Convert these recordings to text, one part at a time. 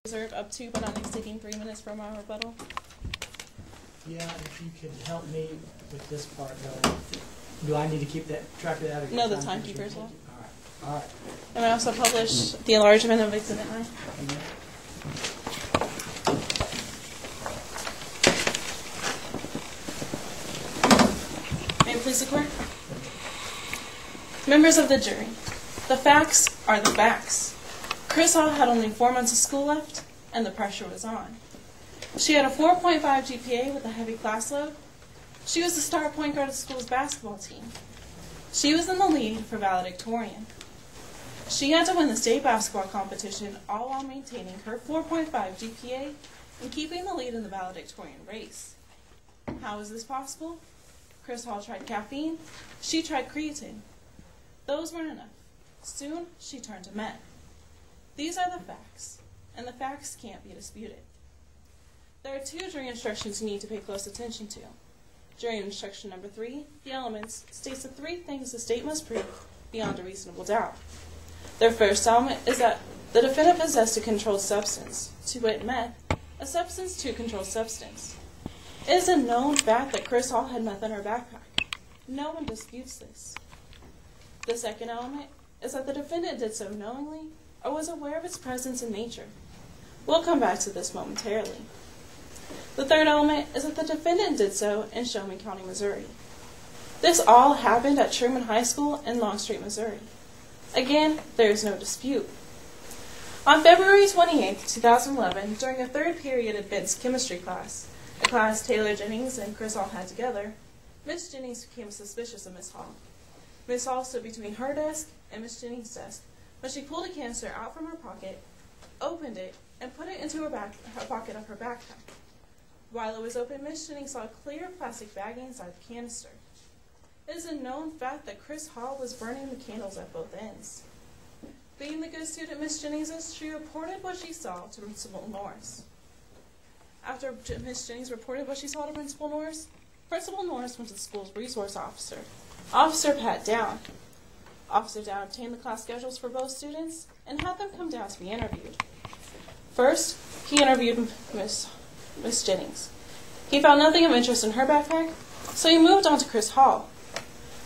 Reserve up to but not exceeding 3 minutes for my rebuttal. Yeah, if you could help me with this part, though. Do I need to keep that track of that? No, the timekeepers will. All right. And I also publish the enlargement of Exhibit 9. May it please the court? Members of the jury, the facts are the facts. Chris Hall had only 4 months of school left, and the pressure was on. She had a 4.5 GPA with a heavy class load. She was the star point guard of the school's basketball team. She was in the lead for valedictorian. She had to win the state basketball competition, all while maintaining her 4.5 GPA and keeping the lead in the valedictorian race. How was this possible? Chris Hall tried caffeine. She tried creatine. Those weren't enough. Soon, she turned to meth. These are the facts, and the facts can't be disputed. There are 2 jury instructions you need to pay close attention to. Jury instruction number 3, the elements, states the 3 things the state must prove beyond a reasonable doubt. Their first element is that the defendant possessed a controlled substance, to wit meth, a substance to controlled substance. It is a known fact that Chris Hall had meth in her backpack. No one disputes this. The second element is that the defendant did so knowingly or was aware of its presence in nature. We'll come back to this momentarily. The third element is that the defendant did so in Show-Me County, Missouri. This all happened at Truman High School in Longstreet, Missouri. Again, there is no dispute. On February 28, 2011, during a 3rd period advanced chemistry class, a class Taylor Jennings and Chris Hall had together, Miss Jennings became suspicious of Miss Hall. Miss Hall stood between her desk and Miss Jennings' desk when she pulled a canister out from her pocket, opened it, and put it into her pocket of her backpack. While it was open, Miss Jennings saw a clear plastic baggie inside the canister. It is a known fact that Chris Hall was burning the candles at both ends. Being the good student Miss Jennings is, she reported what she saw to Principal Norris. After Miss Jennings reported what she saw to Principal Norris went to the school's resource officer, Officer Pat Down. Officer Down obtained the class schedules for both students and had them come down to be interviewed. First, he interviewed Miss Jennings. He found nothing of interest in her backpack, so he moved on to Chris Hall.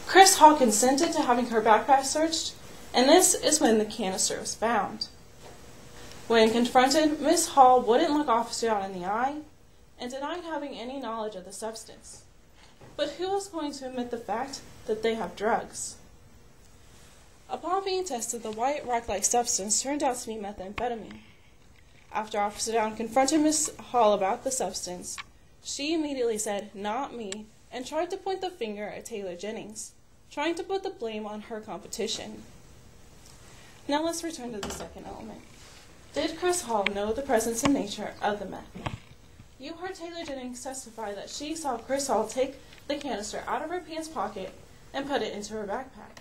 Chris Hall consented to having her backpack searched, and this is when the canister was found. When confronted, Miss Hall wouldn't look Officer Down in the eye and denied having any knowledge of the substance. But who is going to admit the fact that they have drugs? Upon being tested, the white rock-like substance turned out to be methamphetamine. After Officer Down confronted Miss Hall about the substance, she immediately said, "Not me," and tried to point the finger at Taylor Jennings, trying to put the blame on her competition. Now let's return to the second element. Did Chris Hall know the presence and nature of the meth? You heard Taylor Jennings testify that she saw Chris Hall take the canister out of her pants pocket and put it into her backpack.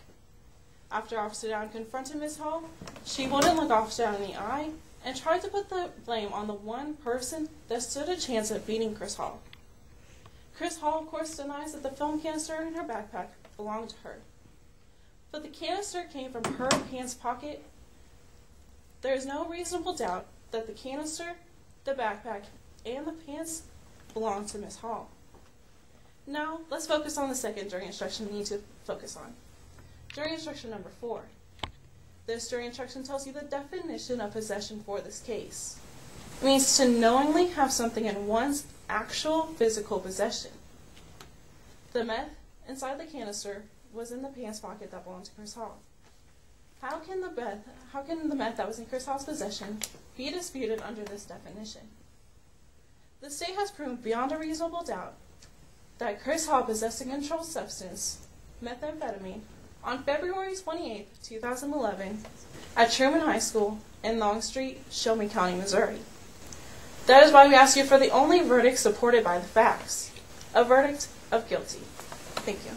After Officer Down confronted Miss Hall, she wouldn't look Officer Down in the eye and tried to put the blame on the one person that stood a chance of beating Chris Hall. Chris Hall, of course, denies that the film canister in her backpack belonged to her. But the canister came from her pants pocket. There is no reasonable doubt that the canister, the backpack, and the pants belonged to Miss Hall. Now, let's focus on the second jury instruction we need to focus on. Jury instruction number 4. This jury instruction tells you the definition of possession for this case. It means to knowingly have something in one's actual physical possession. The meth inside the canister was in the pants pocket that belonged to Chris Hall. How can the meth that was in Chris Hall's possession be disputed under this definition? The state has proven beyond a reasonable doubt that Chris Hall possessed a controlled substance, methamphetamine, on February 28, 2011, at Truman High School in Longstreet, Show-Me County, Missouri. That is why we ask you for the only verdict supported by the facts, a verdict of guilty. Thank you.